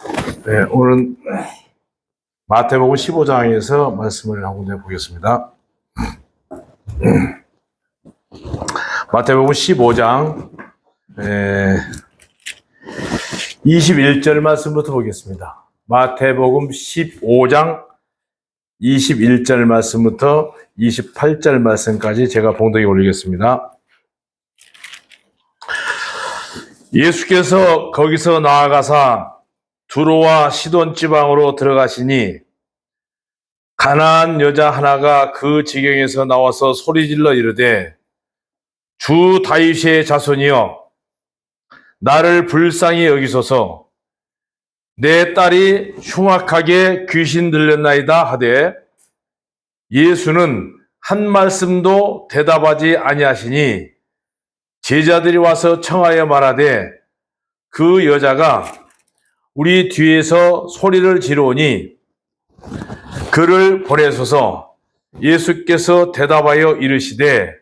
네, 오늘은 마태복음 15장에서 말씀을 하고 보겠습니다. 마태복음 15장 21절 말씀부터 보겠습니다. 마태복음 15장 21절 말씀부터 28절 말씀까지 제가 봉독에 올리겠습니다. 예수께서 거기서 나아가사 두로와 시돈 지방으로 들어가시니 가나안 여자 하나가 그 지경에서 나와서 소리질러 이르되 주 다윗의 자손이여 나를 불쌍히 여기소서 내 딸이 흉악하게 귀신 들렸나이다 하되 예수는 한 말씀도 대답하지 아니하시니 제자들이 와서 청하여 말하되 그 여자가 우리 뒤에서 소리를 지르오니 그를 보내소서. 예수께서 대답하여 이르시되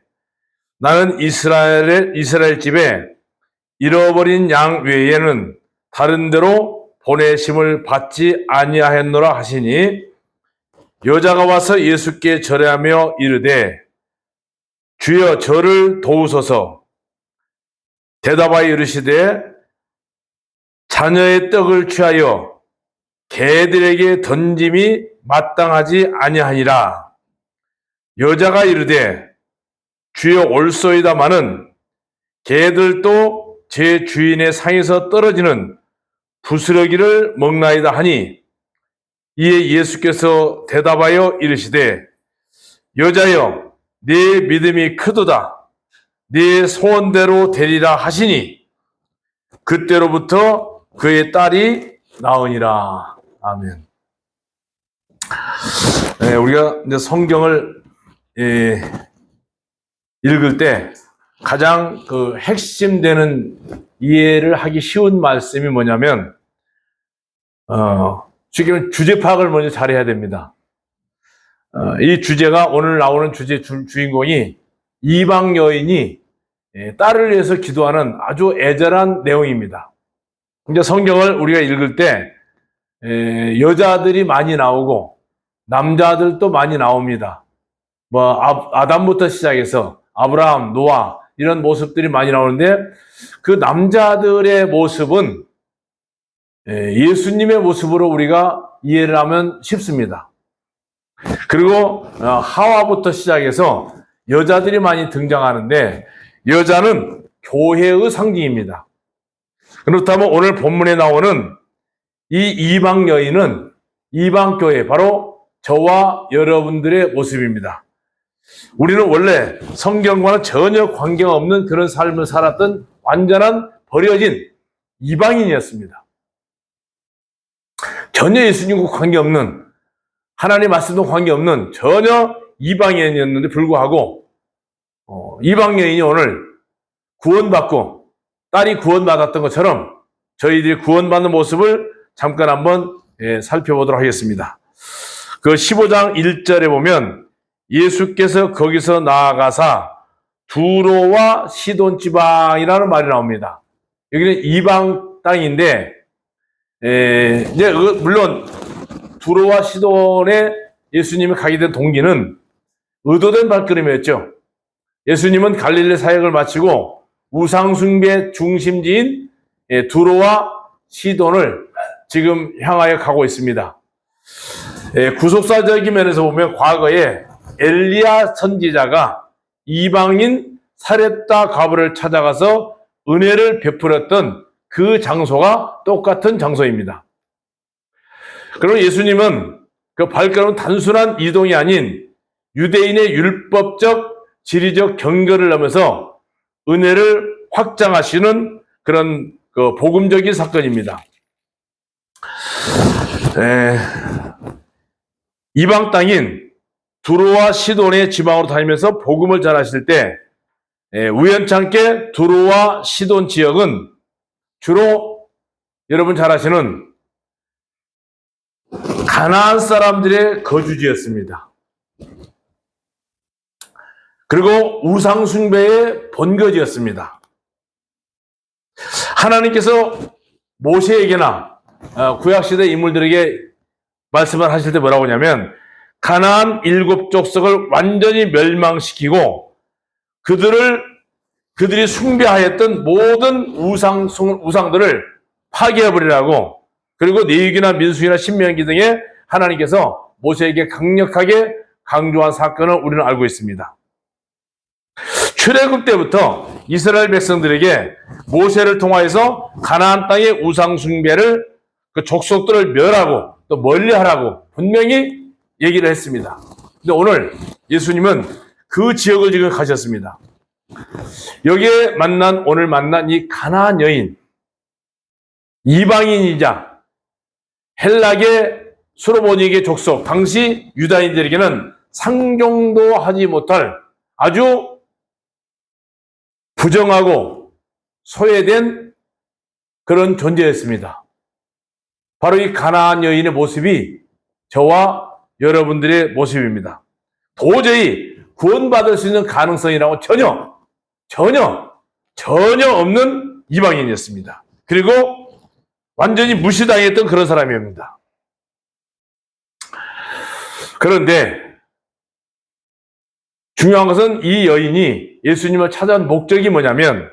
나는 이스라엘 집에 잃어버린 양 외에는 다른 데로 보내심을 받지 아니하였노라 하시니 여자가 와서 예수께 절하며 이르되 주여 저를 도우소서. 대답하여 이르시되 자녀의 떡을 취하여 개들에게 던짐이 마땅하지 아니하니라. 여자가 이르되 주여 옳소이다마는 개들도 제 주인의 상에서 떨어지는 부스러기를 먹나이다 하니 이에 예수께서 대답하여 이르시되 여자여 네 믿음이 크도다. 네 소원대로 되리라 하시니 그때로부터 그의 딸이 나으니라. 아멘. 네, 우리가 이제 성경을 읽을 때 가장 핵심되는 이해를 하기 쉬운 말씀이 뭐냐면 지금 주제 파악을 먼저 잘해야 됩니다. 이 주제가 오늘 나오는 주인공이 이방 여인이 딸을 위해서 기도하는 아주 애절한 내용입니다. 이제 성경을 우리가 읽을 때 여자들이 많이 나오고 남자들도 많이 나옵니다. 아담부터 시작해서 아브라함, 노아 이런 모습들이 많이 나오는데 그 남자들의 모습은 예수님의 모습으로 우리가 이해를 하면 쉽습니다. 그리고 하와부터 시작해서 여자들이 많이 등장하는데 여자는 교회의 상징입니다. 그렇다면 오늘 본문에 나오는 이 이방 여인은 이방 교회, 바로 저와 여러분들의 모습입니다. 우리는 원래 성경과는 전혀 관계가 없는 그런 삶을 살았던 완전한 버려진 이방인이었습니다. 전혀 예수님과 관계없는, 하나님 말씀과 관계없는 전혀 이방인이었는데 불구하고 이방 여인이 오늘 구원받고 딸이 구원받았던 것처럼 저희들이 구원받는 모습을 잠깐 한번 살펴보도록 하겠습니다. 그 15장 1절에 보면 예수께서 거기서 나아가사 두로와 시돈 지방이라는 말이 나옵니다. 여기는 이방 땅인데 이제 물론 두로와 시돈에 예수님이 가게 된 동기는 의도된 발걸음이었죠. 예수님은 갈릴리 사역을 마치고 우상숭배 중심지인 두로와 시돈을 지금 향하여 가고 있습니다. 구속사적인 면에서 보면 과거에 엘리야 선지자가 이방인 사렙다 과부를 찾아가서 은혜를 베풀었던 그 장소가 똑같은 장소입니다. 그리고 예수님은 그 발걸음은 단순한 이동이 아닌 유대인의 율법적, 지리적 경계를 넘어서 은혜를 확장하시는 그런 복음적인 사건입니다. 이방 땅인 두로와 시돈의 지방으로 다니면서 복음을 전하실 때 우연찮게 두로와 시돈 지역은 주로 여러분 잘 아시는 가나안 사람들의 거주지였습니다. 그리고 우상숭배의 본거지였습니다. 하나님께서 모세에게나 구약시대 인물들에게 말씀을 하실 때 뭐라고 하냐면 가나안 7족속을 완전히 멸망시키고 그들이 숭배하였던 모든 우상들을 파괴해버리라고, 그리고 레위기나 민수기나 신명기 등에 하나님께서 모세에게 강력하게 강조한 사건을 우리는 알고 있습니다. 출애굽 때부터 이스라엘 백성들에게 모세를 통하여서 가나안 땅의 우상 숭배를, 그 족속들을 멸하고 또 멀리하라고 분명히 얘기를 했습니다. 근데 오늘 예수님은 그 지역을 지금 가셨습니다. 여기에 오늘 만난 이 가나안 여인, 이방인이자 헬락의 수로보니게 족속, 당시 유다인들에게는 상종도 하지 못할 아주 부정하고 소외된 그런 존재였습니다. 바로 이 가나안 여인의 모습이 저와 여러분들의 모습입니다. 도저히 구원받을 수 있는 가능성이라고 전혀 없는 이방인이었습니다. 그리고 완전히 무시당했던 그런 사람입니다. 그런데 중요한 것은 이 여인이 예수님을 찾아온 목적이 뭐냐면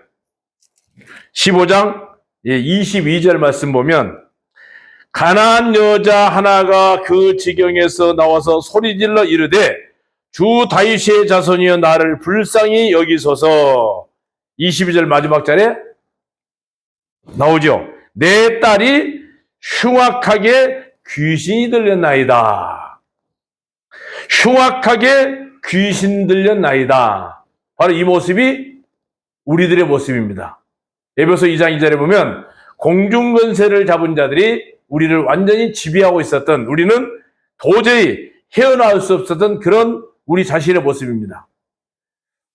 15장 22절 말씀 보면 가나안 여자 하나가 그 지경에서 나와서 소리질러 이르되 주 다윗의 자손이여 나를 불쌍히 여기소서. 22절 마지막 절에 나오죠. 내 딸이 흉악하게 귀신이 들렸나이다. 흉악하게 귀신 들렸나이다. 바로 이 모습이 우리들의 모습입니다. 에베소 2장 2절에 보면 공중권세를 잡은 자들이 우리를 완전히 지배하고 있었던, 우리는 도저히 헤어나올 수 없었던 그런 우리 자신의 모습입니다.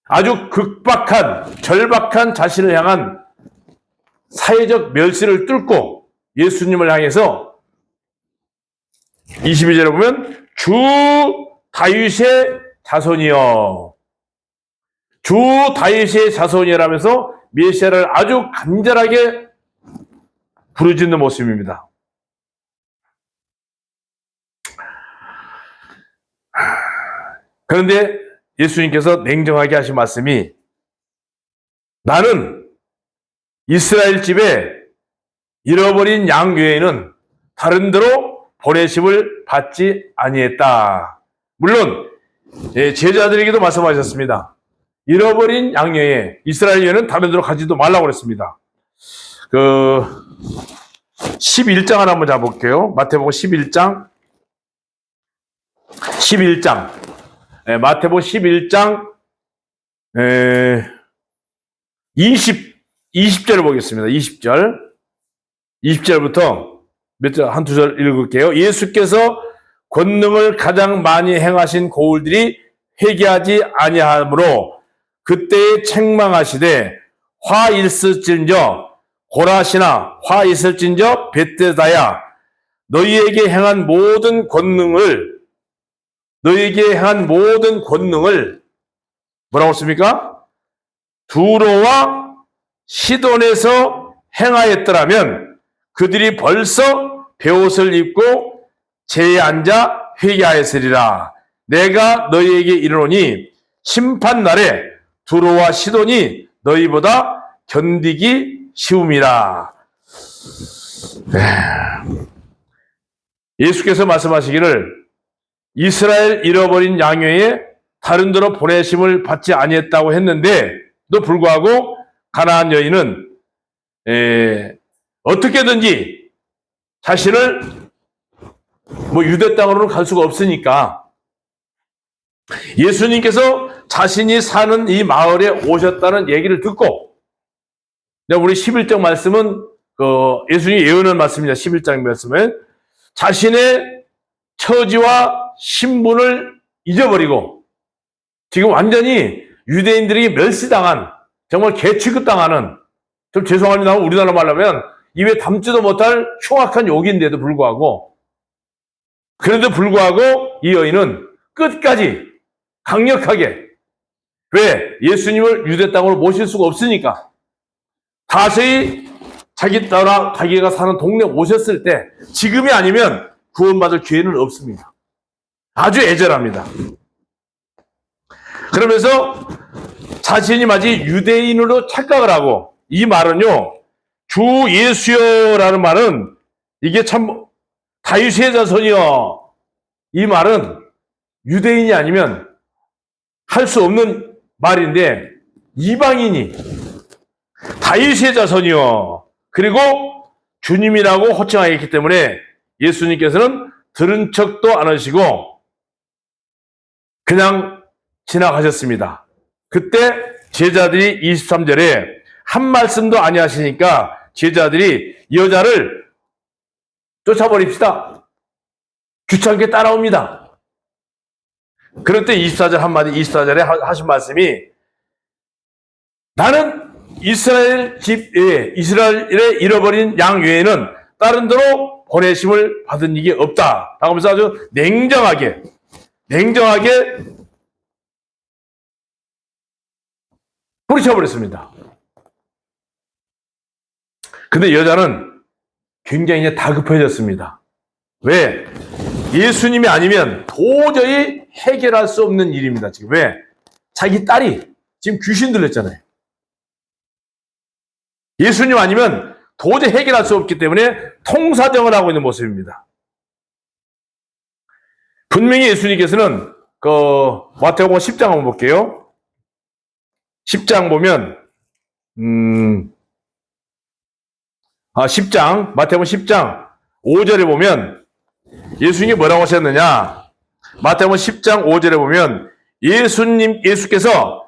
아주 극박한, 절박한 자신을 향한 사회적 멸시를 뚫고 예수님을 향해서 22절에 보면 주 다윗의 자손이여, 주 다윗의 자손이라면서 메시아를 아주 간절하게 부르짖는 모습입니다. 그런데 예수님께서 냉정하게 하신 말씀이 나는 이스라엘 집에 잃어버린 양 외에는 다른 데로 보내심을 받지 아니했다. 물론 제자들에게도 말씀하셨습니다. 잃어버린 양 외에, 이스라엘 외에는 다른 데로 가지도 말라고 그랬습니다. 11장 하나 한번 잡아볼게요. 마태복음 11장 마태복음 11장 20절을 보겠습니다. 20절부터 한두 절 읽을게요. 예수께서 권능을 가장 많이 행하신 고울들이 회개하지 아니하므로 그때에 책망하시되 화 있을진저 고라시나 화 있을진저 벳데다야 너희에게 행한 모든 권능을 뭐라고 했습니까? 두로와 시돈에서 행하였더라면 그들이 벌써 베옷을 입고 제에 앉아 회개하였으리라. 내가 너희에게 이르노니 심판날에 두로와 시돈이 너희보다 견디기 쉬움이라. 예수께서 말씀하시기를 이스라엘 잃어버린 양 외에 다른 데로 보내심을 받지 아니했다고 했는데도 불구하고 가나안 여인은 어떻게든지 자신을 유대 땅으로는 갈 수가 없으니까 예수님께서 자신이 사는 이 마을에 오셨다는 얘기를 듣고, 우리 11장 말씀은 예수님이 예언한 말씀입니다. 11장 말씀은 자신의 처지와 신분을 잊어버리고 지금 완전히 유대인들에게 멸시당한, 정말 개취급당하는, 좀 죄송합니다. 우리나라 말로 하면 입에 담지도 못할 흉악한 욕인데도 불구하고, 그런데도 불구하고 이 여인은 끝까지 강력하게, 왜? 예수님을 유대 땅으로 모실 수가 없으니까 다시 자기가 사는 동네 오셨을 때 지금이 아니면 구원받을 기회는 없습니다. 아주 애절합니다. 그러면서 자신이 마치 유대인으로 착각을 하고, 이 말은요, 주 예수여라는 말은 이게 참 다윗의 자손이여, 이 말은 유대인이 아니면 할 수 없는 말인데, 이방인이 다윗의 자손이여 그리고 주님이라고 호칭하였기 때문에 예수님께서는 들은 척도 안 하시고 그냥 지나가셨습니다. 그때 제자들이 23절에 한 말씀도 아니하시니까 제자들이 이 여자를 쫓아버립시다. 귀찮게 따라옵니다. 그럴 때 24절 한마디, 24절에 하신 말씀이, 나는 이스라엘 집 외에, 이스라엘에 잃어버린 양 외에는 다른 데로 보내심을 받은 일이 없다 라고 하면서 아주 냉정하게 뿌리쳐버렸습니다. 근데 여자는 굉장히 다급해졌습니다. 왜? 예수님이 아니면 도저히 해결할 수 없는 일입니다. 지금 왜? 자기 딸이 지금 귀신 들렸잖아요. 예수님 아니면 도저히 해결할 수 없기 때문에 통사정을 하고 있는 모습입니다. 분명히 예수님께서는 마태복음 10장 한번 볼게요. 10장 보면 10장 마태복음 10장 5절에 보면 예수님이 뭐라고 하셨느냐? 마태복음 10장 5절에 보면 예수께서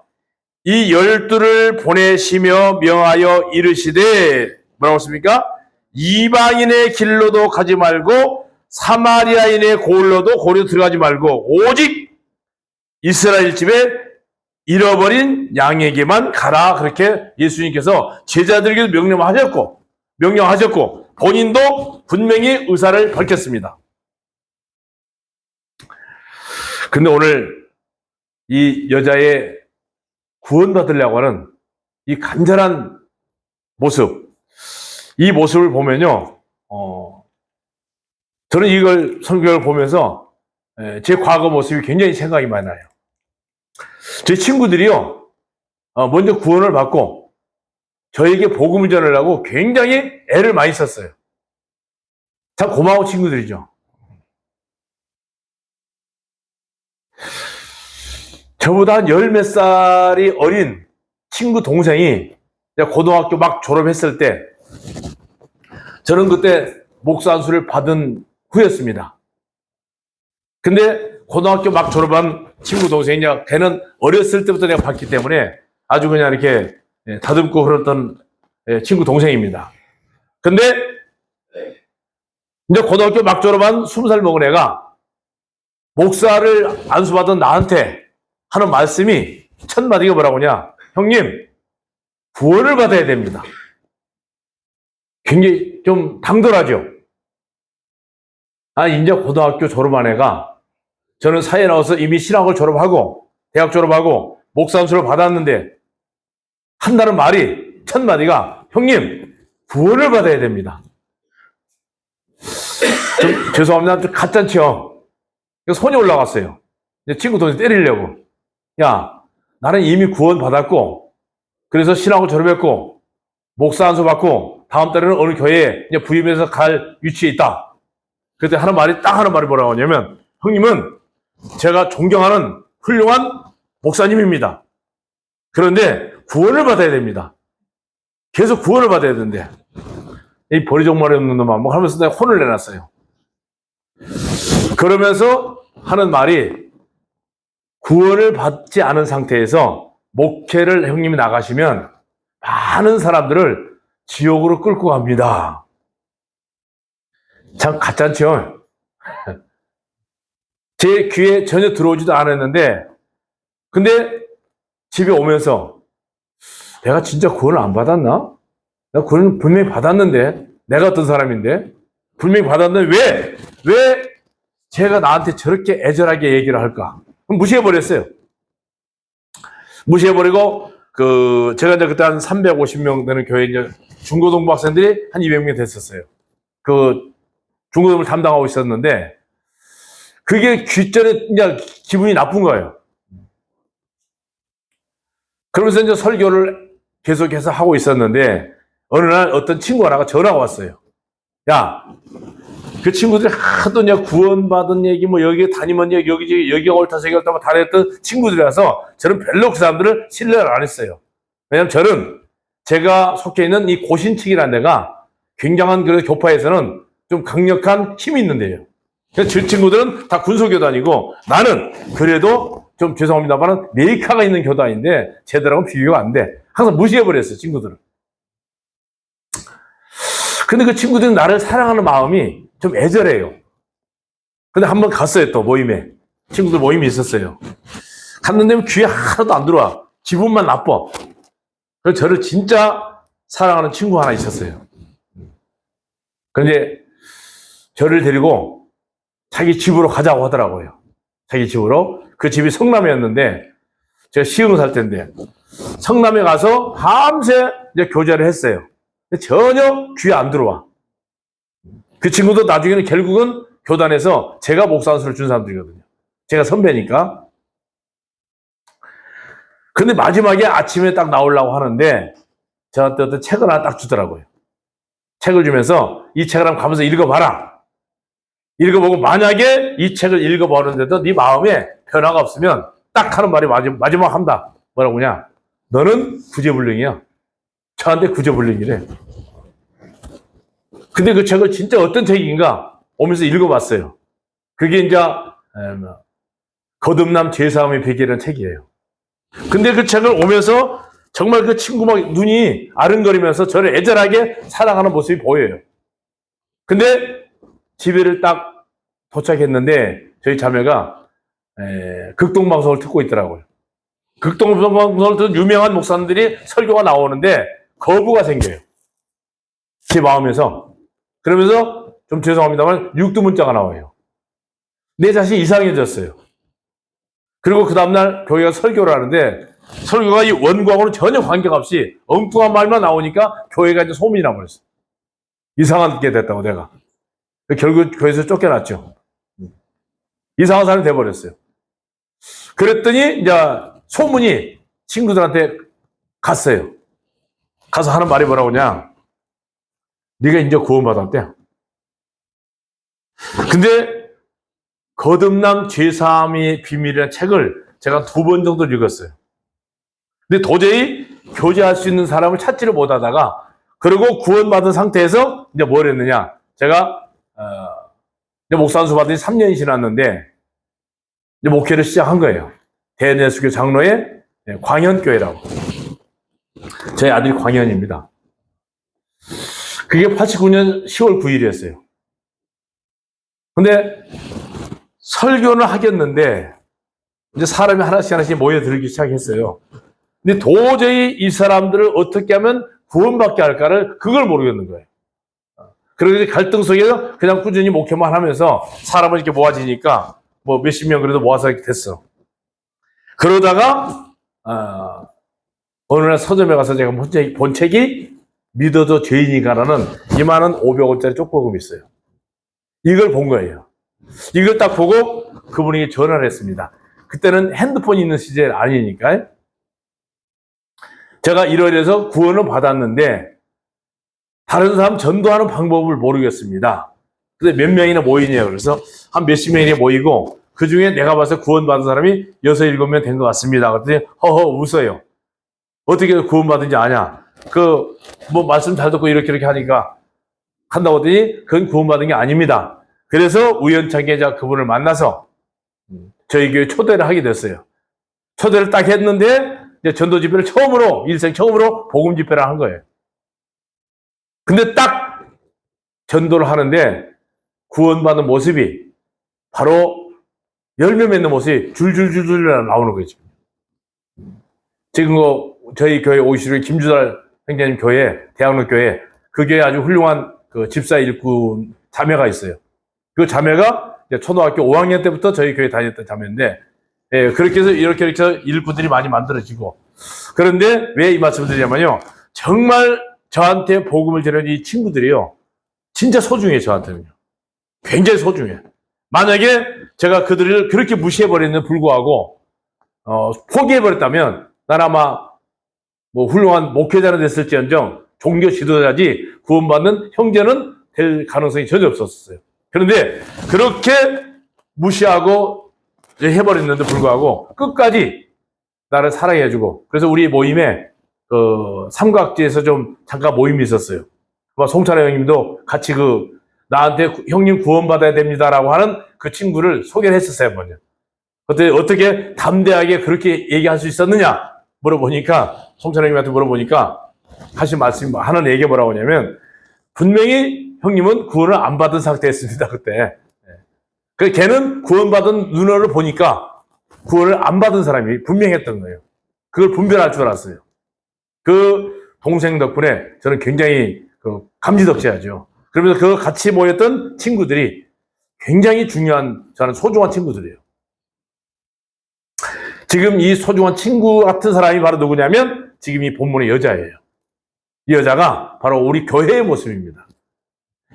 이 12를 보내시며 명하여 이르시되 뭐라고 했습니까? 이방인의 길로도 가지 말고 사마리아인의 고을로도 고리로 들어가지 말고 오직 이스라엘 집에 잃어버린 양에게만 가라. 그렇게 예수님께서 제자들에게도 명령하셨고 본인도 분명히 의사를 밝혔습니다. 근데 오늘 이 여자의 구원받으려고 하는 이 간절한 모습, 이 모습을 보면요, 저는 이걸 성경을 보면서 제 과거 모습이 굉장히 생각이 많이 나요. 제 친구들이요, 먼저 구원을 받고 저에게 복음을 전하려고 굉장히 애를 많이 썼어요. 참 고마운 친구들이죠. 저보다 한 열 몇 살이 어린 친구 동생이 내가 고등학교 막 졸업했을 때, 저는 그때 목사 안수를 받은 후였습니다. 근데 고등학교 막 졸업한 친구 동생이 걔는 어렸을 때부터 내가 봤기 때문에 아주 그냥 이렇게 다듬고 그랬던 친구 동생입니다. 근데 이제 고등학교 막 졸업한 20살 먹은 애가 목사를 안수받은 나한테 하는 말씀이 첫 마디가 뭐라고 하냐? 형님, 구원을 받아야 됩니다. 굉장히 좀 당돌하죠? 이제 고등학교 졸업한 애가, 저는 사회에 나와서 이미 신학을 졸업하고 대학 졸업하고 목사 안수를 받았는데 한다는 말이, 첫 마디가 형님, 구원을 받아야 됩니다. 좀 죄송합니다. 좀 가짠치요. 손이 올라갔어요. 친구 동생 때리려고. 야, 나는 이미 구원 받았고, 그래서 신학을 졸업했고, 목사 안수 받고, 다음 달에는 어느 교회에 이제 부임해서 갈 위치에 있다. 그때 하는 말이 뭐라고 하냐면, 형님은 제가 존경하는 훌륭한 목사님입니다. 그런데 구원을 받아야 됩니다. 계속 구원을 받아야 되는데, 이 버리종말이 없는 놈아, 뭐 하면서 내가 혼을 내놨어요. 그러면서 하는 말이, 구원을 받지 않은 상태에서 목회를 형님이 나가시면 많은 사람들을 지옥으로 끌고 갑니다. 참 가짠죠? 제 귀에 전혀 들어오지도 않았는데, 근데 집에 오면서 내가 진짜 구원을 안 받았나? 내가 구원을 분명히 받았는데, 내가 어떤 사람인데 분명히 받았는데 왜 제가 나한테 저렇게 애절하게 얘기를 할까? 그럼 무시해버렸어요. 무시해버리고 제가 이제 그때 한 350명 되는 교회 이제 중고등부 학생들이 한 200명 됐었어요. 중고등부를 담당하고 있었는데, 그게 귀전에 이제 기분이 나쁜 거예요. 그러면서 이제 설교를 계속해서 하고 있었는데, 어느 날 어떤 친구 하나가 전화가 왔어요. 야, 그 친구들이 하도 이제 구원받은 얘기, 뭐 여기 다니면 여기가 옳다, 저기가 옳다, 다 했던 친구들이라서 저는 별로 그 사람들을 신뢰를 안 했어요. 왜냐면 저는 제가 속해 있는 이 고신측이라는 데가 굉장한 그 교파에서는 좀 강력한 힘이 있는 데예요. 그래서 저 친구들은 다 군소교단이고 나는 그래도 좀 죄송합니다만 메이카가 있는 교단인데 쟤들하고는 비교가 안 돼. 항상 무시해버렸어요, 친구들은. 근데 그 친구들은 나를 사랑하는 마음이 좀 애절해요. 근데 한번 갔어요, 또 모임에. 친구들 모임이 있었어요. 갔는데 귀에 하나도 안 들어와. 기분만 나빠. 그래서 저를 진짜 사랑하는 친구 하나 있었어요. 그런데 저를 데리고 자기 집으로 가자고 하더라고요. 자기 집으로. 그 집이 성남이었는데 제가 시흥 살 때인데 성남에 가서 밤새 이제 교제를 했어요. 근데 전혀 귀에 안 들어와. 그 친구도 나중에는 결국은 교단에서 제가 목사한수를 준 사람들이거든요. 제가 선배니까. 근데 마지막에 아침에 딱 나오려고 하는데 저한테 어떤 책을 하나 딱 주더라고요. 책을 주면서 이 책을 한번 가면서 읽어봐라. 읽어보고 만약에 이 책을 읽어보는데도 네 마음에 변화가 없으면 딱 하는 말이 마지막 한다. 뭐라고냐? 너는 구제불능이야. 저한테 구제불능이래. 근데 그 책을 진짜 어떤 책인가 오면서 읽어봤어요. 그게 이제 거듭남 죄사함의 베개라는 책이에요. 근데 그 책을 오면서 정말 그 친구 막 눈이 아른거리면서 저를 애절하게 사랑하는 모습이 보여요. 근데 집에를 딱 도착했는데 저희 자매가 극동방송을 듣고 있더라고요. 극동방송을 듣는 유명한 목사님들이 설교가 나오는데 거부가 생겨요. 제 마음에서. 그러면서 좀 죄송합니다만 육두문자가 나와요. 내 자신이 이상해졌어요. 그리고 그 다음날 교회가 설교를 하는데 설교가 이 원고하고는 전혀 관계가 없이 엉뚱한 말만 나오니까 교회가 이제 소문이 나버렸어요. 이상하게 됐다고 내가. 결국 교회에서 쫓겨났죠. 이상한 사람이 돼버렸어요. 그랬더니 이제 소문이 친구들한테 갔어요. 가서 하는 말이 뭐라고냐? 네가 이제 구원받았대. 근데 거듭남 죄사함의 비밀이라는 책을 제가 2번 정도 읽었어요. 근데 도저히 교제할 수 있는 사람을 찾지를 못하다가 그리고 구원받은 상태에서 이제 뭘 했느냐? 제가 이제 목사안수 받은 지 3년이 지났는데 이제 목회를 시작한 거예요. 대내수교 장로의 광현교회라고. 저희 아들이 광현입니다. 그게 89년 10월 9일이었어요. 근데 설교는 하겠는데 이제 사람이 하나씩 모여들기 시작했어요. 근데 도저히 이 사람들을 어떻게 하면 구원받게 할까를 그걸 모르겠는 거예요. 그래서 갈등 속에서 그냥 꾸준히 목회만 하면서 사람을 이렇게 모아지니까 뭐 몇십 명 그래도 모아서 이렇게 됐어. 그러다가 어느 날 서점에 가서 제가 본 책이 믿어도 죄인이가라는 이만한 500원짜리 쪽보금이 있어요. 이걸 본 거예요. 이걸 딱 보고 그분에게 전화를 했습니다. 그때는 핸드폰이 있는 시절 아니니까. 제가 이러이러해서 구원을 받았는데 다른 사람 전도하는 방법을 모르겠습니다. 근데 몇 명이나 모이냐고. 그래서 한 몇십 명이 모이고 그 중에 내가 봐서 구원받은 사람이 6, 7명 된 것 같습니다. 그랬더니 허허 웃어요. 어떻게 구원받은지 아냐? 뭐 말씀 잘 듣고 이렇게 하니까 한다고 하더니 그건 구원받은 게 아닙니다. 그래서 우연찮게 제가 그분을 만나서 저희 교회 초대를 하게 됐어요. 초대를 딱 했는데 이제 전도 집회를 일생 처음으로 복음 집회를 한 거예요. 근데 딱 전도를 하는데 구원받은 모습이 바로 열매 맺는 모습이 줄줄줄줄 나오는 거죠. 지금 저희 교회 오시는 김주달 행자님 교회, 대학로 교회, 그 교회에 아주 훌륭한 그 집사 일꾼 자매가 있어요. 그 자매가 이제 초등학교 5학년 때부터 저희 교회 다녔던 자매인데, 예, 그렇게 해서 이렇게 일꾼들이 많이 만들어지고, 그런데 왜 이 말씀을 드리냐면요. 정말 저한테 복음을 전하는 이 친구들이요. 진짜 소중해요, 저한테는요. 굉장히 소중해. 만약에 제가 그들을 그렇게 무시해버리는 불구하고, 포기해버렸다면, 난 아마, 훌륭한 목회자는 됐을지언정, 종교 지도자지 구원받는 형제는 될 가능성이 전혀 없었어요. 그런데, 그렇게 무시하고 해버렸는데 불구하고, 끝까지 나를 사랑해주고, 그래서 우리 모임에, 삼각지에서 좀 잠깐 모임이 있었어요. 송찬호 형님도 같이 나한테 형님 구원받아야 됩니다라고 하는 그 친구를 소개를 했었어요, 한번요. 그때 어떻게 담대하게 그렇게 얘기할 수 있었느냐 물어보니까, 송찬호 형님한테 물어보니까 하신 말씀이 하는 얘기가 뭐라고 하냐면, 분명히 형님은 구원을 안 받은 상태였습니다, 그때. 그 걔는 구원받은 눈으로 보니까 구원을 안 받은 사람이 분명했던 거예요. 그걸 분별할 줄 알았어요. 그 동생 덕분에 저는 굉장히 감지덕지하죠. 그러면서 그 같이 모였던 친구들이 굉장히 중요한, 저는 소중한 친구들이에요. 지금 이 소중한 친구 같은 사람이 바로 누구냐면 지금 이 본문의 여자예요. 이 여자가 바로 우리 교회의 모습입니다.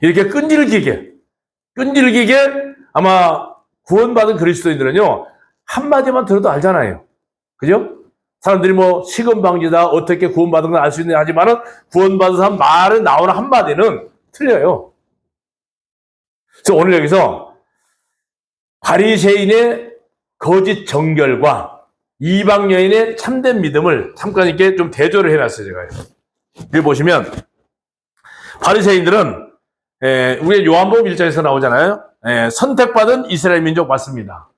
이렇게 끈질기게 아마 구원받은 그리스도인들은요, 한마디만 들어도 알잖아요. 그죠? 사람들이 시건방지다, 어떻게 구원받은 걸 알 수 있느냐 하지만은, 구원받은 사람 말에 나오는 한마디는 틀려요. 그래서 오늘 여기서 바리새인의 거짓 정결과 이방 여인의 참된 믿음을 잠깐 이렇게 좀 대조를 해놨어요, 제가요. 여기 보시면, 바리새인들은, 우리 요한복음 1장에서 나오잖아요. 선택받은 이스라엘 민족 맞습니다.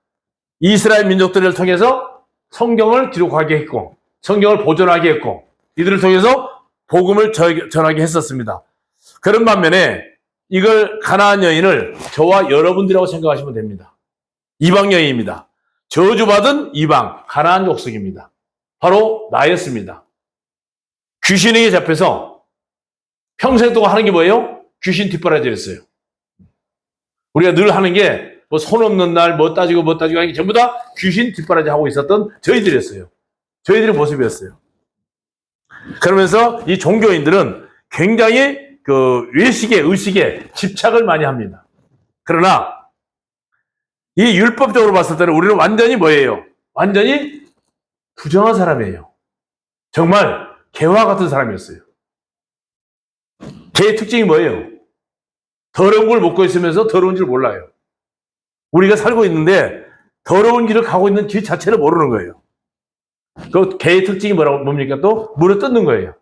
이스라엘 민족들을 통해서 성경을 기록하게 했고, 성경을 보존하게 했고, 이들을 통해서 복음을 전하게 했었습니다. 그런 반면에 이걸 가나안 여인을 저와 여러분들이라고 생각하시면 됩니다. 이방 여인입니다. 저주받은 이방, 가나안 족속입니다. 바로 나였습니다. 귀신에게 잡혀서 평생 동안 하는 게 뭐예요? 귀신 뒷바라지였어요. 우리가 늘 하는 게 손 없는 날 따지고 하는 게 전부 다 귀신 뒷바라지 하고 있었던 저희들이었어요. 저희들의 모습이었어요. 그러면서 이 종교인들은 굉장히 외식에, 의식에 집착을 많이 합니다. 그러나 이 율법적으로 봤을 때는 우리는 완전히 뭐예요? 완전히 부정한 사람이에요. 정말 개와 같은 사람이었어요. 개의 특징이 뭐예요? 더러운 걸 먹고 있으면서 더러운 줄 몰라요. 우리가 살고 있는데 더러운 길을 가고 있는 길 자체를 모르는 거예요. 그 개의 특징이 뭡니까? 또 물을 뜯는 거예요.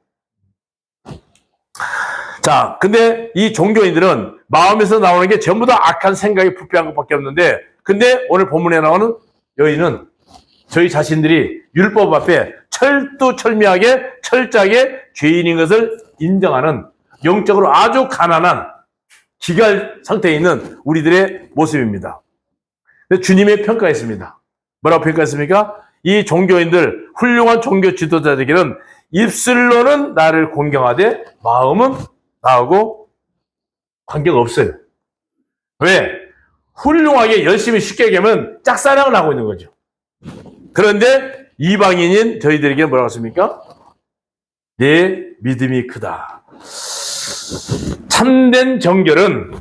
자, 근데 이 종교인들은 마음에서 나오는 게 전부 다 악한 생각이 부패한 것밖에 없는데, 근데 오늘 본문에 나오는 여인은 저희 자신들이 율법 앞에 철두철미하게 철저하게 죄인인 것을 인정하는 영적으로 아주 가난한 기갈 상태에 있는 우리들의 모습입니다. 주님의 평가했습니다. 뭐라고 평가했습니까? 이 종교인들, 훌륭한 종교 지도자들에게는 입술로는 나를 공경하되 마음은 나하고 관계가 없어요. 왜? 훌륭하게 열심히 쉽게 얘기하면 짝사랑을 하고 있는 거죠. 그런데 이방인인 저희들에게 뭐라고 했습니까? 내 믿음이 크다. 참된 정결은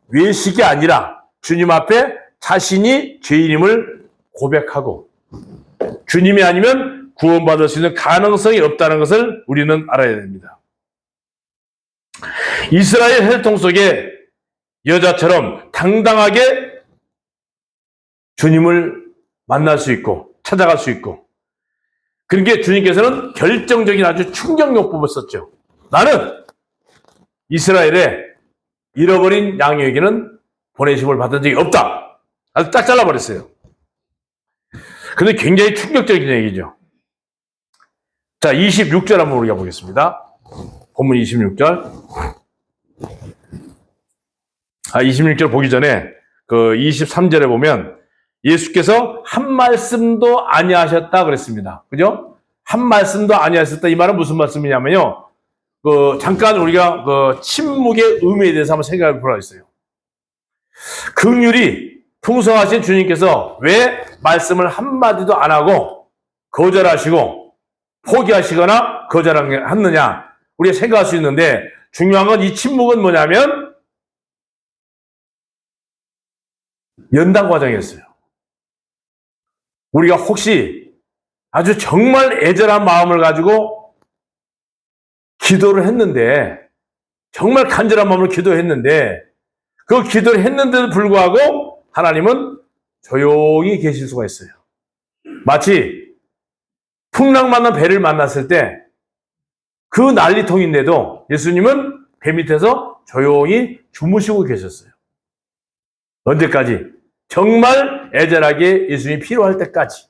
외식이 아니라 주님 앞에 자신이 죄인임을 고백하고 주님이 아니면 구원받을 수 있는 가능성이 없다는 것을 우리는 알아야 됩니다. 이스라엘 혈통 속의 여자처럼 당당하게 주님을 만날 수 있고 찾아갈 수 있고, 그러니까 주님께서는 결정적인 아주 충격요법을 썼죠. 나는 이스라엘의 잃어버린 양에게는 보내심을 받은 적이 없다. 아주 딱 잘라버렸어요. 근데 굉장히 충격적인 얘기죠. 자, 26절 한번 우리가 보겠습니다. 본문 26절. 26절 보기 전에 23절에 보면 예수께서 한 말씀도 아니하셨다 그랬습니다. 그죠? 한 말씀도 아니하셨다. 이 말은 무슨 말씀이냐면요. 잠깐 우리가 침묵의 의미에 대해서 한번 생각해 보라 했어요. 긍휼이 풍성하신 주님께서 왜 말씀을 한마디도 안 하고 거절하시고 포기하시거나 거절하느냐 우리가 생각할 수 있는데, 중요한 건 이 침묵은 뭐냐면 연단 과정이었어요. 우리가 혹시 아주 정말 애절한 마음을 가지고 기도를 했는데, 정말 간절한 마음으로 기도했는데, 그 기도를 했는데도 불구하고 하나님은 조용히 계실 수가 있어요. 마치 풍랑만난 배를 만났을 때 그 난리통인데도 예수님은 배 밑에서 조용히 주무시고 계셨어요. 언제까지? 정말 애절하게 예수님이 필요할 때까지.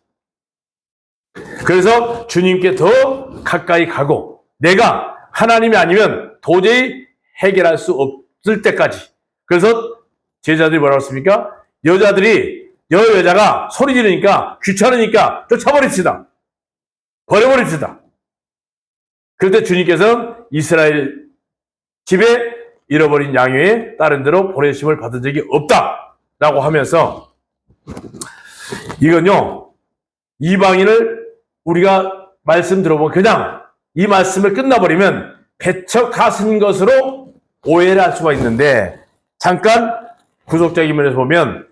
그래서 주님께 더 가까이 가고, 내가 하나님이 아니면 도저히 해결할 수 없을 때까지. 그래서 제자들이 뭐라고 했습니까? 여자가 소리 지르니까 귀찮으니까 쫓아버립시다. 버려버립시다. 그럴 때 주님께서는 이스라엘 집에 잃어버린 양 외에 다른 데로 보내심을 받은 적이 없다라고 하면서, 이건요, 이방인을 우리가 말씀 들어보면 그냥 이 말씀을 끝나버리면 배척 가신 것으로 오해를 할 수가 있는데, 잠깐 구속적인 면에서 보면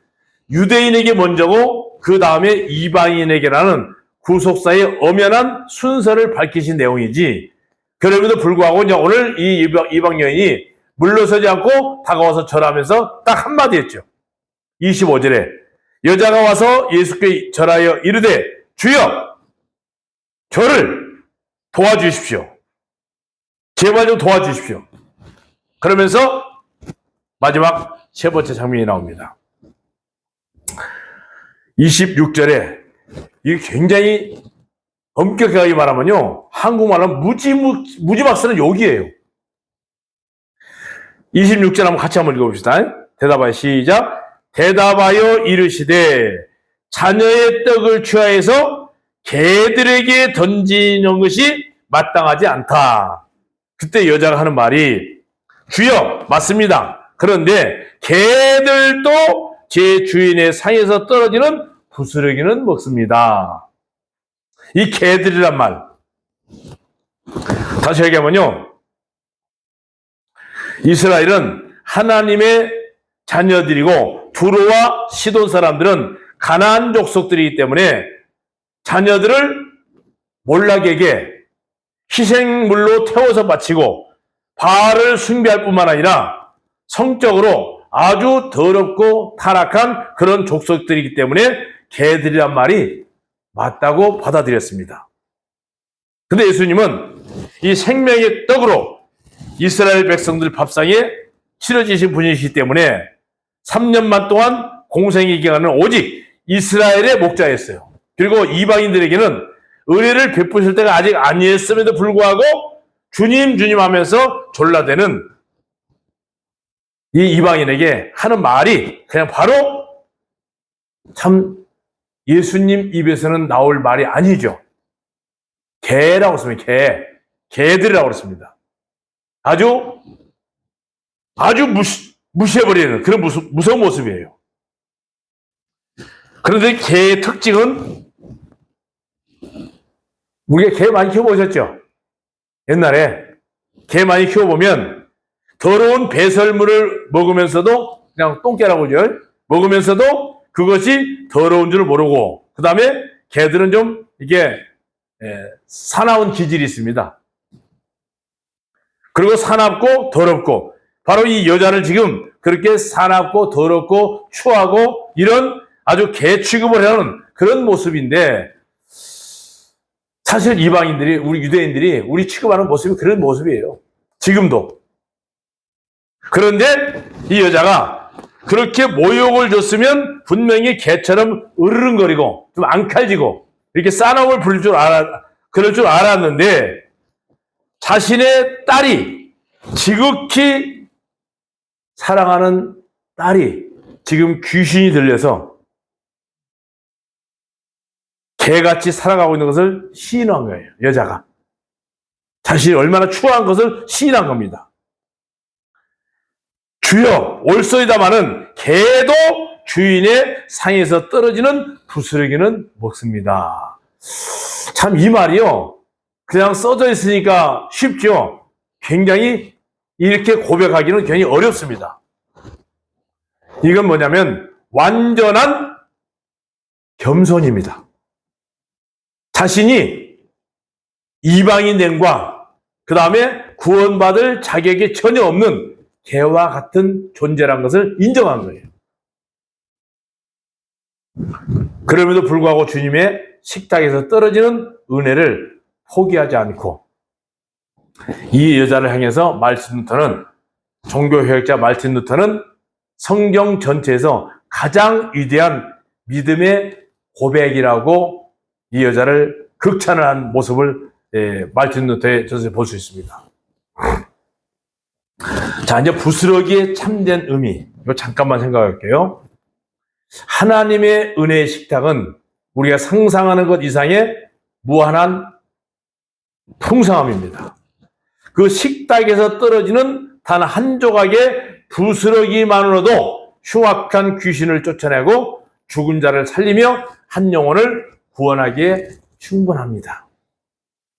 유대인에게 먼저고 그 다음에 이방인에게라는 구속사의 엄연한 순서를 밝히신 내용이지, 그럼에도 불구하고 이제 오늘 이 이방 여인이 물러서지 않고 다가와서 절하면서 딱 한마디 했죠. 25절에 여자가 와서 예수께 절하여 이르되 주여 저를 도와주십시오. 제발 좀 도와주십시오. 그러면서 마지막 세 번째 장면이 나옵니다. 26절에 이게 굉장히 엄격하게 말하면요, 한국말로 무지막스는 욕이에요. 26절 한번 같이 한번 읽어봅시다. 대답하여 시작. 대답하여 이르시되 자녀의 떡을 취하여서 개들에게 던지는 것이 마땅하지 않다. 그때 여자가 하는 말이, 주여 맞습니다. 그런데 개들도 제 주인의 상에서 떨어지는 부스러기는 먹습니다. 이 개들이란 말, 다시 얘기하면요, 이스라엘은 하나님의 자녀들이고 두로와 시돈 사람들은 가나안 족속들이기 때문에 자녀들을 몰락에게 희생물로 태워서 바치고 바알을 숭배할 뿐만 아니라 성적으로 아주 더럽고 타락한 그런 족속들이기 때문에 개들이란 말이 맞다고 받아들였습니다. 근데 예수님은 이 생명의 떡으로 이스라엘 백성들 밥상에 치러지신 분이시기 때문에 3년만 동안 공생의 기간은 오직 이스라엘의 목자였어요. 그리고 이방인들에게는 은혜를 베푸실 때가 아직 아니었음에도 불구하고 주님 주님 하면서 졸라대는 이 이방인에게 하는 말이 그냥 바로 참 예수님 입에서는 나올 말이 아니죠. 개라고 씁니다. 개들이라고 그랬습니다. 아주 무시해버리는 그런 무서운 모습이에요. 그런데 개의 특징은, 우리가 개 많이 키워보셨죠? 옛날에 개 많이 키워보면 더러운 배설물을 먹으면서도, 그냥 똥개라고 그러죠. 먹으면서도 그것이 더러운 줄 모르고, 그 다음에 개들은 좀 이게 사나운 기질이 있습니다. 그리고 사납고 더럽고, 바로 이 여자를 지금 그렇게 사납고 더럽고 추하고 이런 아주 개 취급을 하는 그런 모습인데, 사실 이방인들이, 우리 유대인들이 우리 취급하는 모습이 그런 모습이에요. 지금도. 그런데 이 여자가 그렇게 모욕을 줬으면 분명히 개처럼 으르렁거리고 좀 앙칼지고 이렇게 싸움을 부릴 줄 그럴 줄 알았는데, 자신의 딸이, 지극히 사랑하는 딸이 지금 귀신이 들려서 개같이 살아가고 있는 것을 시인한 거예요. 여자가 자신이 얼마나 추한 것을 시인한 겁니다. 주여 올소이다마는 개도 주인의 상에서 떨어지는 부스러기는 먹습니다. 참 이 말이요, 그냥 써져 있으니까 쉽죠. 굉장히 이렇게 고백하기는 굉장히 어렵습니다. 이건 뭐냐면 완전한 겸손입니다. 자신이 이방인됨과 그 다음에 구원받을 자격이 전혀 없는 개와 같은 존재란 것을 인정한 거예요. 그럼에도 불구하고 주님의 식탁에서 떨어지는 은혜를 포기하지 않고 이 여자를 향해서 말틴 루터는, 종교개혁자 말틴 루터는 성경 전체에서 가장 위대한 믿음의 고백이라고 이 여자를 극찬을 한 모습을 말틴 루터의 저서에 볼 수 있습니다. 자, 이제 부스러기의 참된 의미, 이거 잠깐만 생각할게요. 하나님의 은혜의 식탁은 우리가 상상하는 것 이상의 무한한 풍성함입니다. 그 식탁에서 떨어지는 단 한 조각의 부스러기만으로도 흉악한 귀신을 쫓아내고 죽은 자를 살리며 한 영혼을 구원하기에 충분합니다.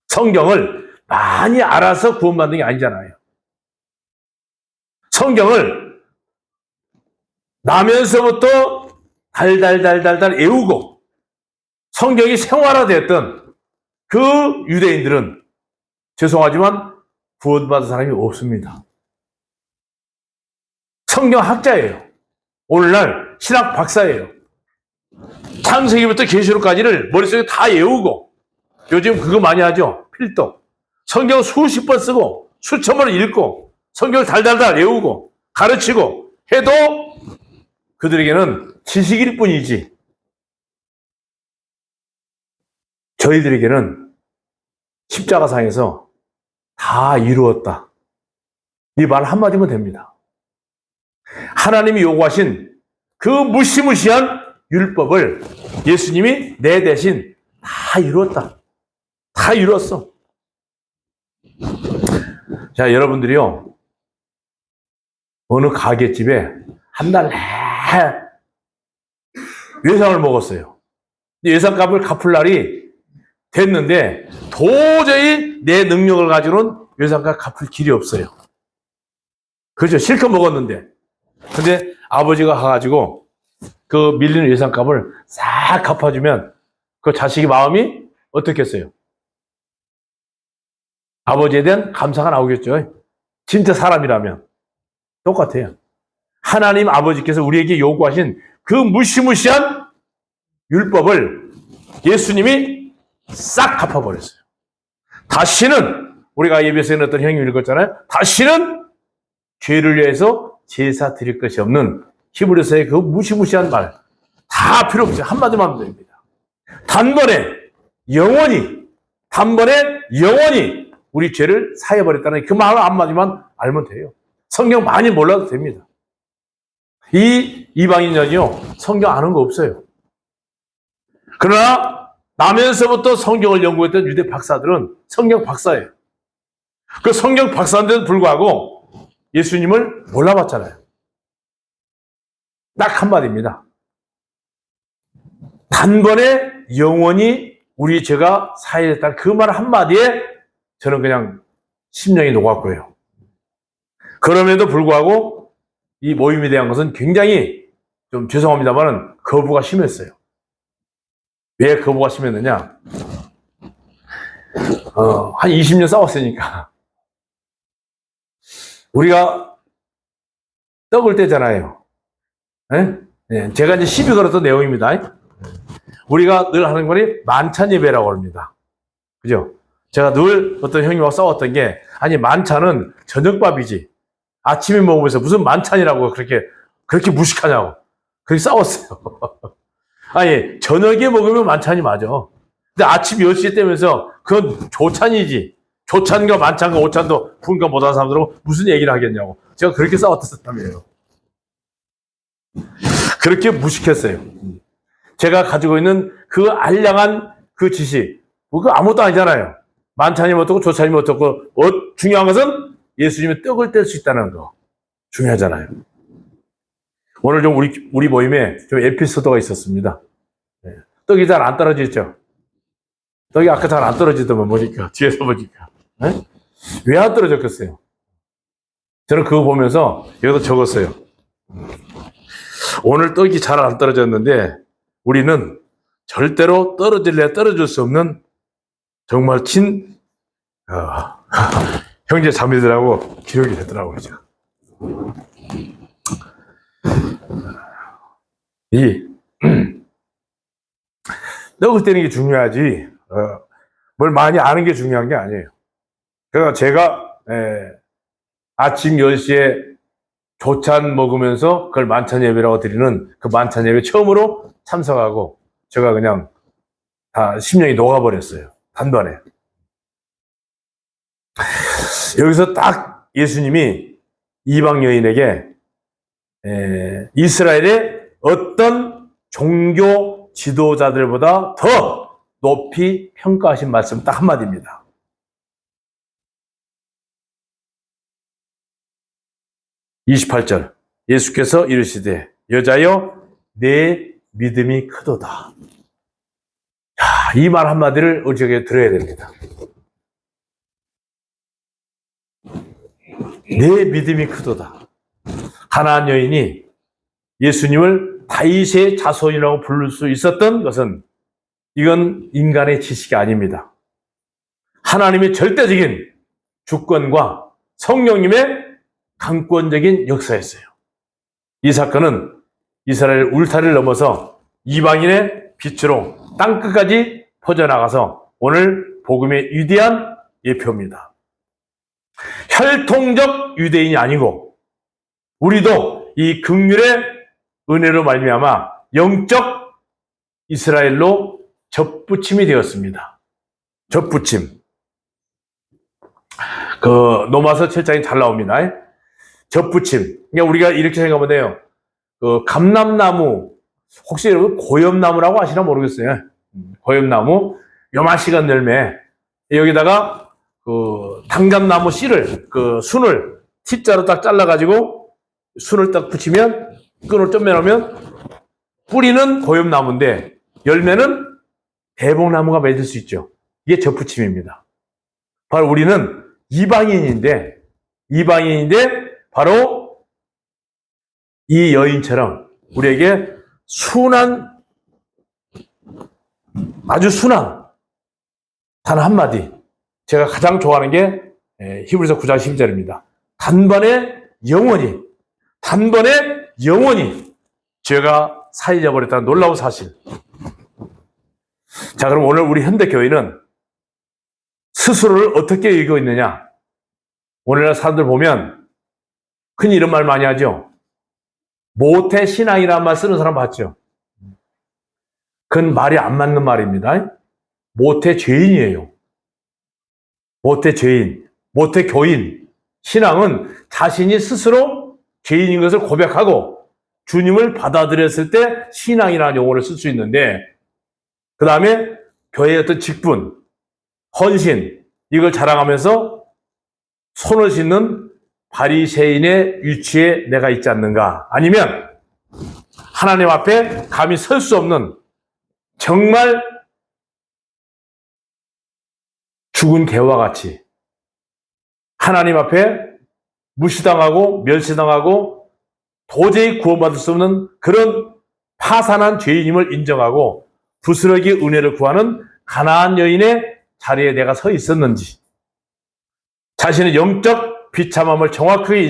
성경을 많이 알아서 구원받는 게 아니잖아요. 성경을 나면서부터 달달달달달 외우고 성경이 생활화됐던 그 유대인들은 죄송하지만 구원받은 사람이 없습니다. 성경학자예요. 오늘날 신학 박사예요. 창세기부터 계시록까지를 머릿속에 다 외우고, 요즘 그거 많이 하죠. 필독. 성경 수십 번 쓰고 수천 번을 읽고 성경을 달달달 외우고 가르치고 해도 그들에게는 지식일 뿐이지 저희들에게는 십자가상에서 다 이루었다. 이 말 한마디면 됩니다. 하나님이 요구하신 그 무시무시한 율법을 예수님이 내 대신 다 이루었다. 다 이루었어. 자, 여러분들이요, 어느 가게집에 한 달 내내 외상을 먹었어요. 외상값을 갚을 날이 됐는데 도저히 내 능력을 가지고는 외상값 갚을 길이 없어요. 그렇죠. 실컷 먹었는데. 근데 아버지가 가가지고 그 밀리는 외상값을 싹 갚아주면 그 자식의 마음이 어떻겠어요? 아버지에 대한 감사가 나오겠죠. 진짜 사람이라면. 똑같아요. 하나님 아버지께서 우리에게 요구하신 그 무시무시한 율법을 예수님이 싹 갚아버렸어요. 다시는, 우리가 예배서에 어떤 형이 읽었잖아요. 다시는 죄를 위해서 제사 드릴 것이 없는 히브리서의 그 무시무시한 말. 다 필요 없어요. 한마디만 하면 됩니다. 단번에 영원히 우리 죄를 사해버렸다는 그 말 한마디만 알면 돼요. 성경 많이 몰라도 됩니다. 이 이방인 여인이요, 성경 아는 거 없어요. 그러나 나면서부터 성경을 연구했던 유대 박사들은 성경 박사예요. 그 성경 박사인데도 불구하고 예수님을 몰라봤잖아요. 딱 한마디입니다. 단번에 영원히 우리 죄가 사해졌다는 그 말 한마디에 저는 그냥 심령이 녹았고요. 그럼에도 불구하고 이 모임에 대한 것은 굉장히 좀 죄송합니다만 거부가 심했어요. 왜 거부가 심했느냐? 한 20년 싸웠으니까. 우리가 떡을 떼잖아요. 네, 제가 이제 시비 걸었던 내용입니다. 우리가 늘 하는 거니 만찬 예배라고 합니다. 그죠? 제가 늘 어떤 형님하고 싸웠던 게, 아니 만찬은 저녁밥이지 아침에 먹으면서 무슨 만찬이라고 그렇게 무식하냐고 그렇게 싸웠어요. 아니 저녁에 먹으면 만찬이 맞아. 근데 아침 10시에 떼면서 그건 조찬이지. 조찬과 만찬과 오찬도 분가 못하는 사람들하고 무슨 얘기를 하겠냐고. 제가 그렇게 싸웠던 사람이에요. 그렇게 무식했어요. 제가 가지고 있는 그 알량한 그 지식, 그거 아무것도 아니잖아요. 만찬이면 어떻고 조찬이면 어떻고, 중요한 것은 예수님의 떡을 뗄 수 있다는 거 중요하잖아요. 오늘 좀 우리 모임에 좀 에피소드가 있었습니다. 떡이 잘 안 떨어지죠. 떡이 아까 잘 안 떨어지더만 보니까, 뒤에서 보니까. 왜 안 떨어졌겠어요? 저는 그거 보면서 여기다 적었어요. 오늘 떡이 잘 안 떨어졌는데 우리는 절대로 떨어질 수 없는 정말 형제 자매들하고 기록이 되더라고요. 제가. 떡을 떼는 게 중요하지 뭘 많이 아는 게 중요한 게 아니에요. 그러니까 제가 아침 10시에 조찬 먹으면서 그걸 만찬 예배라고 드리는 그 만찬 예배 처음으로 참석하고 제가 그냥 다 심령이 녹아버렸어요. 단번에. 여기서 딱 예수님이 이방 여인에게 이스라엘의 어떤 종교 지도자들보다 더 높이 평가하신 말씀 딱 한마디입니다. 28절 예수께서 이르시되 여자여 내 믿음이 크도다. 이 말 한마디를 우리에게 들어야 됩니다. 내 믿음이 크도다. 가나안 여인이 예수님을 다윗의 자손이라고 부를 수 있었던 것은 이건 인간의 지식이 아닙니다. 하나님의 절대적인 주권과 성령님의 강권적인 역사였어요. 이 사건은 이스라엘 울타리를 넘어서 이방인의 빛으로 땅끝까지 퍼져나가서 오늘 복음의 위대한 예표입니다. 혈통적 유대인이 아니고 우리도 이 긍휼의 은혜로 말미암아 영적 이스라엘로 접붙임이 되었습니다. 접붙임. 그 로마서 7장이 잘 나옵니다. 접붙임. 그러니까 우리가 이렇게 생각하면 돼요. 그 감람나무, 혹시 여러분 고엽나무라고 아시나 모르겠어요. 고엽나무, 요만시간 열매. 여기다가 그 단감나무 씨를, 그 순을 T자로 딱 잘라가지고 순을 딱 붙이면, 끈을 쪄매놓으면 뿌리는 고엽나무인데 열매는 대봉나무가 맺을 수 있죠. 이게 접붙임입니다. 바로 우리는 이방인인데 바로 이 여인처럼 우리에게 순한, 아주 순한 단 한마디, 제가 가장 좋아하는 게 히브리서 9장 12절입니다. 단번에 영원히 죄가 사해져 버렸다는 놀라운 사실. 자, 그럼 오늘 우리 현대교회는 스스로를 어떻게 읽고 있느냐? 오늘날 사람들 보면 흔히 이런 말 많이 하죠. 모태신앙이라는 말 쓰는 사람 봤죠? 그건 말이 안 맞는 말입니다. 모태죄인이에요. 모태죄인, 모태교인. 신앙은 자신이 스스로 죄인인 것을 고백하고 주님을 받아들였을 때 신앙이라는 용어를 쓸 수 있는데, 그 다음에 교회의 어떤 직분, 헌신, 이걸 자랑하면서 손을 씻는 바리새인의 위치에 내가 있지 않는가? 아니면 하나님 앞에 감히 설 수 없는 정말 죽은 개와 같이 하나님 앞에 무시당하고 멸시당하고 도저히 구원받을 수 없는 그런 파산한 죄인임을 인정하고 부스러기 은혜를 구하는 가나안 여인의 자리에 내가 서 있었는지, 자신의 영적 비참함을 정확하게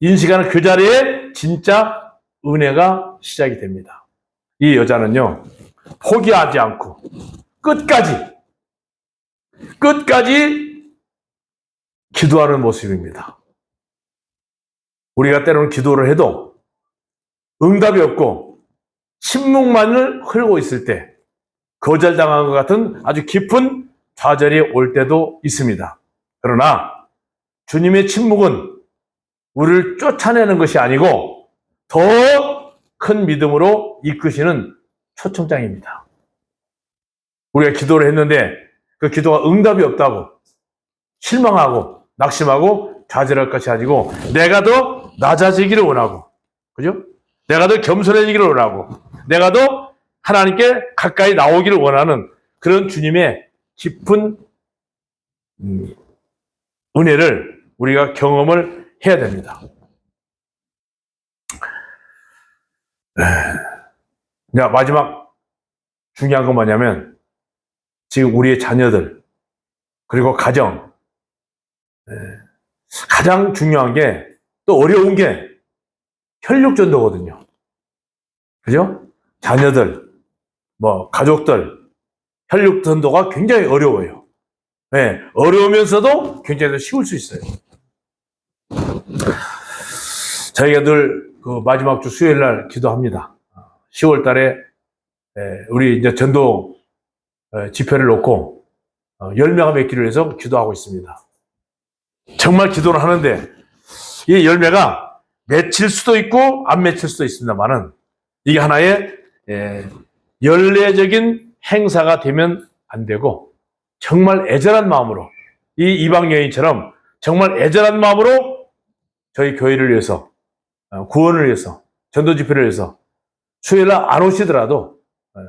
인식하는 그 자리에 진짜 은혜가 시작이 됩니다. 이 여자는요, 포기하지 않고 끝까지 기도하는 모습입니다. 우리가 때로는 기도를 해도 응답이 없고 침묵만을 흐르고 있을 때 거절당한 것 같은 아주 깊은 좌절이 올 때도 있습니다. 그러나 주님의 침묵은 우리를 쫓아내는 것이 아니고 더 큰 믿음으로 이끄시는 초청장입니다. 우리가 기도를 했는데 그 기도가 응답이 없다고 실망하고 낙심하고 좌절할 것이 아니고 내가 더 낮아지기를 원하고, 그죠? 내가 더 겸손해지기를 원하고 내가 더 하나님께 가까이 나오기를 원하는 그런 주님의 깊은 은혜를 우리가 경험을 해야 됩니다. 자, 마지막 중요한 건 뭐냐면 지금 우리의 자녀들 그리고 가정 가장 중요한 게 또 어려운 게 혈육전도거든요. 그죠? 자녀들, 가족들 혈육전도가 굉장히 어려워요. 네, 어려우면서도 굉장히 쉬울 수 있어요. 저희가 늘 그 마지막 주 수요일 날 기도합니다. 10월 달에 우리 이제 전도 집회를 놓고 열매가 맺기를 위해서 기도하고 있습니다. 정말 기도를 하는데 이 열매가 맺힐 수도 있고 안 맺힐 수도 있습니다만은 이게 하나의 연례적인 행사가 되면 안 되고 정말 애절한 마음으로 이 이방 여인처럼 정말 애절한 마음으로 저희 교회를 위해서 구원을 위해서 전도 집회를 위해서 수요일날 안 오시더라도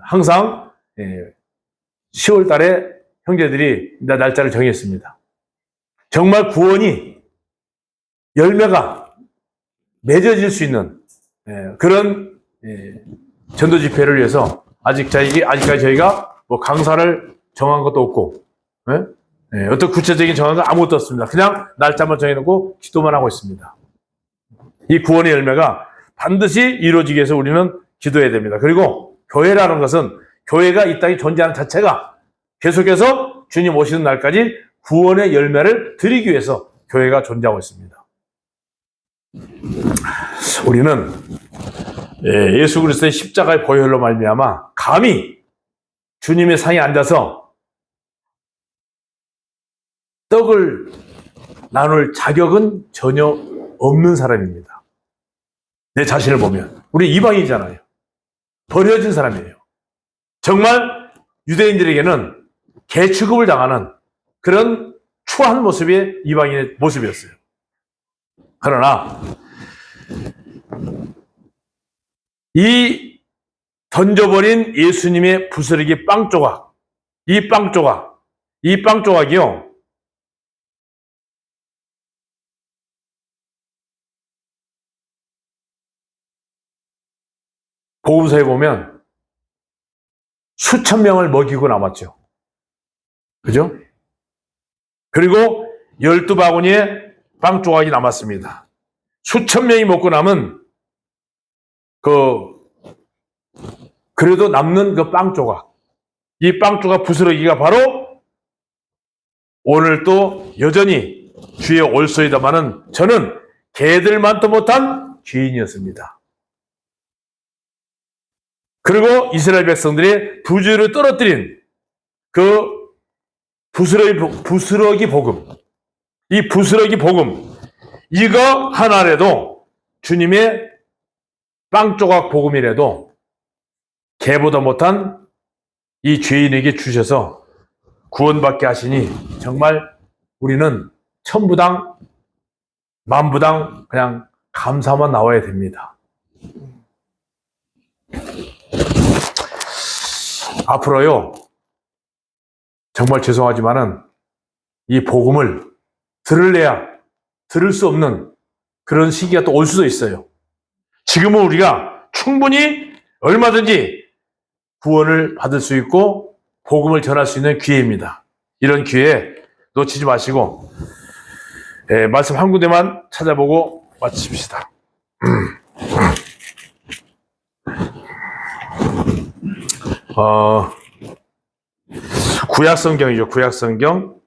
항상 10월 달에 형제들이 날짜를 정했습니다. 정말 구원이 열매가 맺어질 수 있는 그런 전도 집회를 위해서 아직까지 저희가 강사를 정한 것도 없고 어떤 구체적인 정한 건 아무것도 없습니다. 그냥 날짜만 정해놓고 기도만 하고 있습니다. 이 구원의 열매가 반드시 이루어지기 위해서 우리는 기도해야 됩니다. 그리고 교회라는 것은 교회가 이 땅에 존재하는 자체가 계속해서 주님 오시는 날까지 구원의 열매를 드리기 위해서 교회가 존재하고 있습니다. 우리는 예수 그리스도의 십자가의 보혈로 말미암아 감히 주님의 상에 앉아서 떡을 나눌 자격은 전혀 없는 사람입니다. 내 자신을 보면 우리 이방인이잖아요. 버려진 사람이에요. 정말 유대인들에게는 개 취급을 당하는 그런 추한 모습이 이방인의 모습이었어요. 그러나 이 던져버린 예수님의 부스러기 빵 조각, 이 빵 조각이요. 복음서에 보면 수천 명을 먹이고 남았죠. 그죠? 그리고 12바구니의 빵 조각이 남았습니다. 수천 명이 먹고 남은 그래도 남는 그 빵 조각, 이 빵 조각 부스러기가 바로 오늘 또 여전히 주의 올소이다마는 저는 개들만도 못한 죄인이었습니다. 그리고 이스라엘 백성들이 부주를 떨어뜨린 그 부스러기 복음, 이 부스러기 복음, 이거 하나라도 주님의 빵 조각 복음이라도 개보다 못한 이 죄인에게 주셔서 구원받게 하시니 정말 우리는 천부당, 만부당 그냥 감사만 나와야 됩니다. 앞으로요, 정말 죄송하지만은 이 복음을 들을래야 들을 수 없는 그런 시기가 또 올 수도 있어요. 지금은 우리가 충분히 얼마든지 구원을 받을 수 있고 복음을 전할 수 있는 기회입니다. 이런 기회 놓치지 마시고 말씀 한 군데만 찾아보고 마칩시다. 구약성경이죠. 구약성경.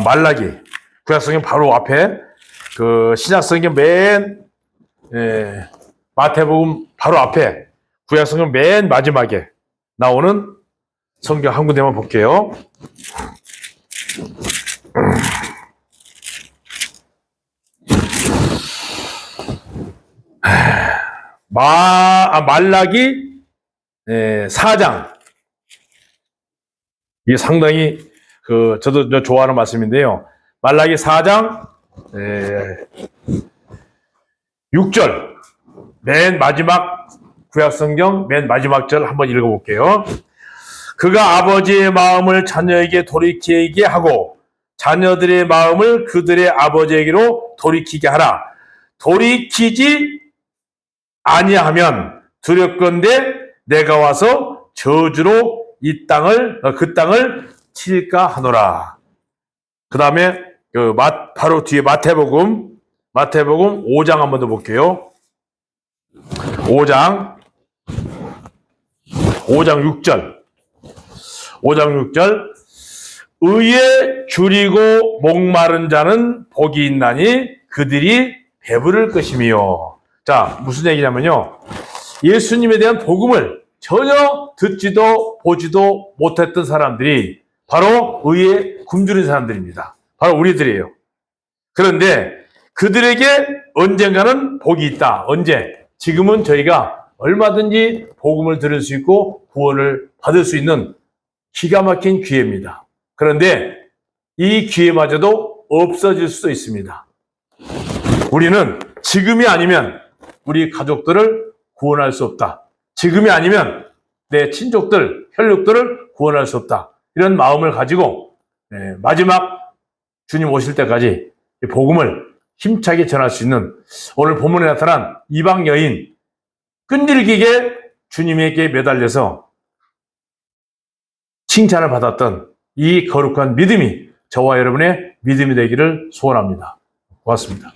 말라기. 구약성경 바로 앞에 신약성경 마태복음 바로 앞에 구약성경 맨 마지막에 나오는 성경 한 군데만 볼게요. 말라기 4장. 이게 상당히 저도 좋아하는 말씀인데요. 말라기 4장 6절, 맨 마지막 구약성경 맨 마지막 절 한번 읽어볼게요. 그가 아버지의 마음을 자녀에게 돌이키게 하고 자녀들의 마음을 그들의 아버지에게로 돌이키게 하라. 돌이키지 아니하면 두렵건대 내가 와서 저주로 그 땅을 칠까 하노라. 그 다음에 바로 뒤에 마태복음 5장 한번 더 볼게요. 5장 6절. 의에 줄이고 목마른 자는 복이 있나니 그들이 배부를 것이며. 자, 무슨 얘기냐면요. 예수님에 대한 복음을 전혀 듣지도 보지도 못했던 사람들이 바로 의에 굶주린 사람들입니다. 바로 우리들이에요. 그런데 그들에게 언젠가는 복이 있다. 언제? 지금은 저희가 얼마든지 복음을 들을 수 있고 구원을 받을 수 있는 기가 막힌 기회입니다. 그런데 이 기회마저도 없어질 수도 있습니다. 우리는 지금이 아니면 우리 가족들을 구원할 수 없다. 지금이 아니면 내 친족들, 혈육들을 구원할 수 없다. 이런 마음을 가지고 마지막 주님 오실 때까지 복음을 힘차게 전할 수 있는, 오늘 본문에 나타난 이방 여인, 끈질기게 주님에게 매달려서 칭찬을 받았던 이 거룩한 믿음이 저와 여러분의 믿음이 되기를 소원합니다. 고맙습니다.